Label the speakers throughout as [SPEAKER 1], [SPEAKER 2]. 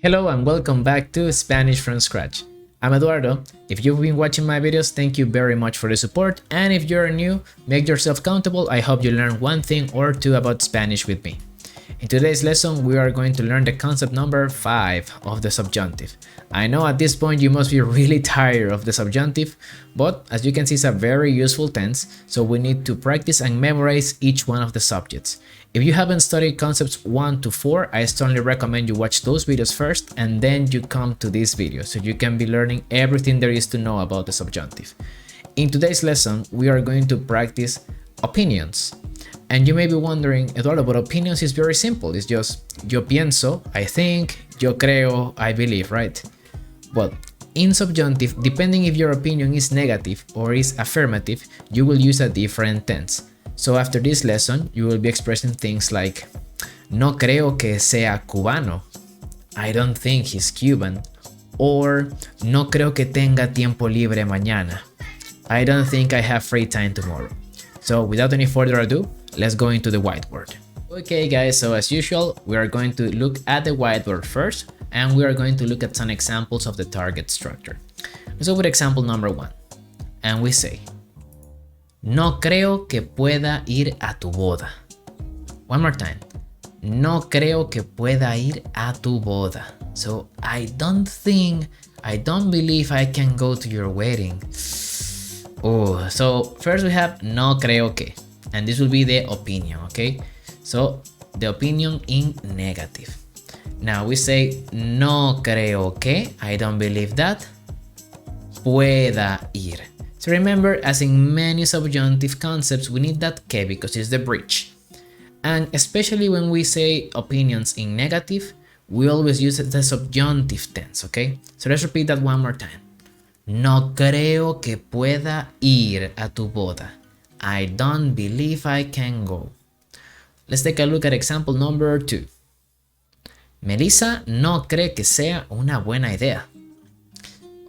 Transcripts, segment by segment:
[SPEAKER 1] Hello and welcome back to Spanish from Scratch. I'm Eduardo. If you've been watching my videos, thank you very much for the support, and if you're new, make yourself countable. I hope you learn one thing or two about Spanish with me. In today's lesson, we are going to learn the concept number 5 of the subjunctive. I know at this point you must be really tired of the subjunctive, but as you can see, it's a very useful tense, so we need to practice and memorize each one of the subjects. If you haven't studied concepts 1 to 4, I strongly recommend you watch those videos first and then you come to this video so you can be learning everything there is to know about the subjunctive. In today's lesson, we are going to practice opinions. And you may be wondering, Eduardo, but opinions is very simple. It's just yo pienso, I think, yo creo, I believe, right? Well, in subjunctive, depending if your opinion is negative or is affirmative, you will use a different tense. So after this lesson, you will be expressing things like no creo que sea cubano, I don't think he's Cuban, or no creo que tenga tiempo libre mañana, I don't think I have free time tomorrow. So without any further ado, let's go into the whiteboard. Okay guys, so as usual, we are going to look at the whiteboard first, and we are going to look at some examples of the target structure. Let's go with example number 1, and we say, no creo que pueda ir a tu boda. One more time. No creo que pueda ir a tu boda. So I don't believe I can go to your wedding. Oh, so first we have no creo que, and this will be the opinion, okay? So the opinion in negative. Now we say no creo que, I don't believe that, pueda ir. So remember, as in many subjunctive concepts, we need that que because it's the bridge. And especially when we say opinions in negative, we always use the subjunctive tense, okay? So let's repeat that one more time. No creo que pueda ir a tu boda. I don't believe I can go. Let's take a look at example number 2. Melissa no cree que sea una buena idea.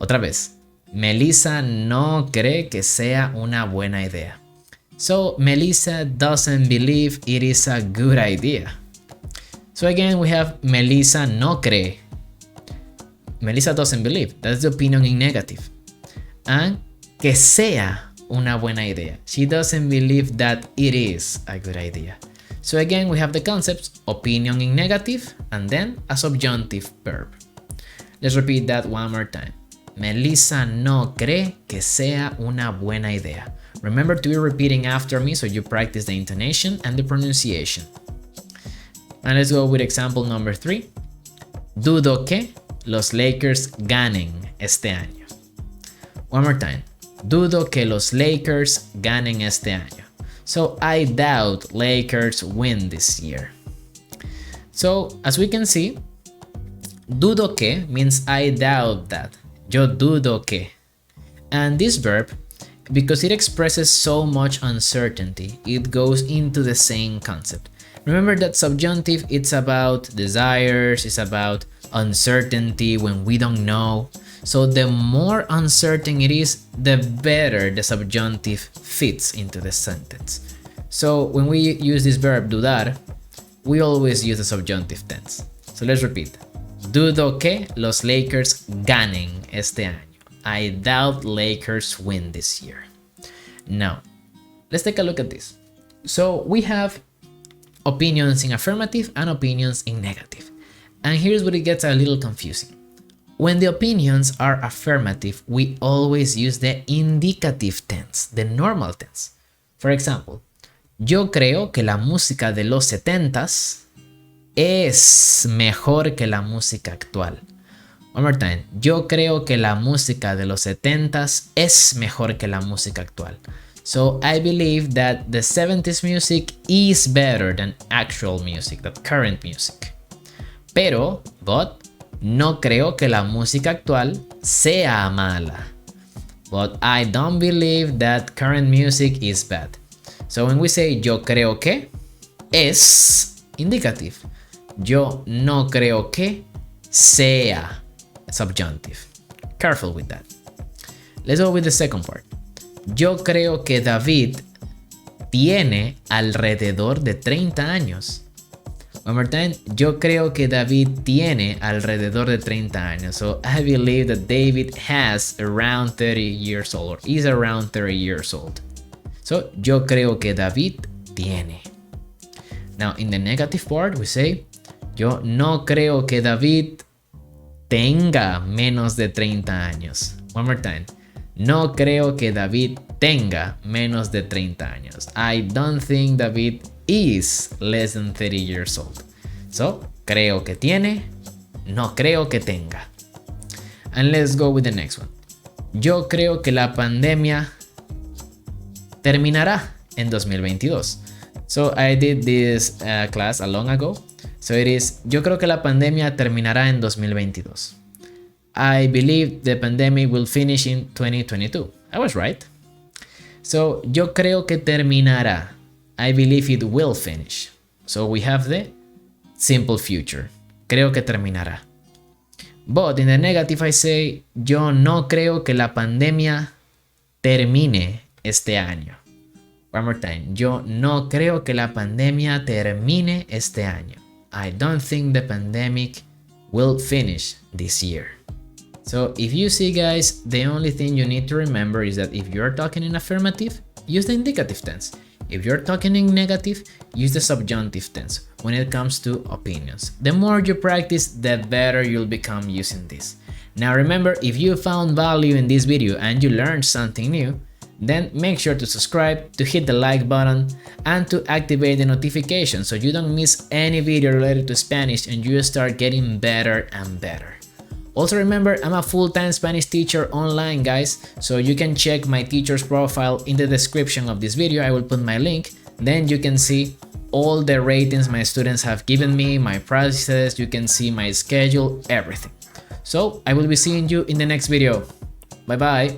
[SPEAKER 1] Otra vez. Melissa no cree que sea una buena idea. So Melissa doesn't believe it is a good idea. So again we have Melissa no cree. Melissa doesn't believe. That's the opinion in negative. And que sea una buena idea. She doesn't believe that it is a good idea. So again we have the concepts opinion in negative and then a subjunctive verb. Let's repeat that one more time. Melissa no cree que sea una buena idea. Remember to be repeating after me so you practice the intonation and the pronunciation. And let's go with example number 3. Dudo que los Lakers ganen este año. One more time. Dudo que los Lakers ganen este año. So I doubt Lakers win this year. So as we can see, dudo que means I doubt that. Yo dudo que. And this verb, because it expresses so much uncertainty, it goes into the same concept. Remember that subjunctive, it's about desires, it's about uncertainty when we don't know. So the more uncertain it is, the better the subjunctive fits into the sentence. So when we use this verb dudar, we always use the subjunctive tense. So let's repeat. Dudo que los Lakers ganen este año. I doubt Lakers win this year. Now, let's take a look at this. So we have opinions in affirmative and opinions in negative. And here's where it gets a little confusing. When the opinions are affirmative, we always use the indicative tense, the normal tense. For example, yo creo que la música de los 70s es mejor que la música actual. One more time. Yo creo que la música de los 70s es mejor que la música actual. So I believe that the 70s music is better than actual music, that current music. But, no creo que la música actual sea mala. But I don't believe that current music is bad. So when we say yo creo que, es indicative. Yo no creo que sea subjunctive. Careful with that. Let's go with the second part. Yo creo que David tiene alrededor de 30 años. One more time. Yo creo que David tiene alrededor de 30 años. So I believe that David has around 30 years old or is around 30 years old. So yo creo que David tiene. Now in the negative part we say yo no creo que David tenga menos de 30 años. One more time. No creo que David tenga menos de 30 años. I don't think David is less than 30 years old. So, creo que tiene, no creo que tenga. And let's go with the next one. Yo creo que la pandemia terminará en 2022. So, I did this class a long ago. So it is, yo creo que la pandemia terminará en 2022. I believe the pandemic will finish in 2022. I was right. So, yo creo que terminará. I believe it will finish. So we have the simple future. Creo que terminará. But in the negative I say, yo no creo que la pandemia termine este año. One more time. Yo no creo que la pandemia termine este año. I don't think the pandemic will finish this year. So if you see, guys, the only thing you need to remember is that if you're talking in affirmative, use the indicative tense. If you're talking in negative, use the subjunctive tense when it comes to opinions. The more you practice, the better you'll become using this. Now remember, if you found value in this video and you learned something new, then make sure to subscribe, to hit the like button, and to activate the notification so you don't miss any video related to Spanish and you start getting better and better. Also remember, I'm a full-time Spanish teacher online, guys, so you can check my teacher's profile in the description of this video. I will put my link. Then you can see all the ratings my students have given me, my processes, you can see my schedule, everything. So I will be seeing you in the next video. Bye bye.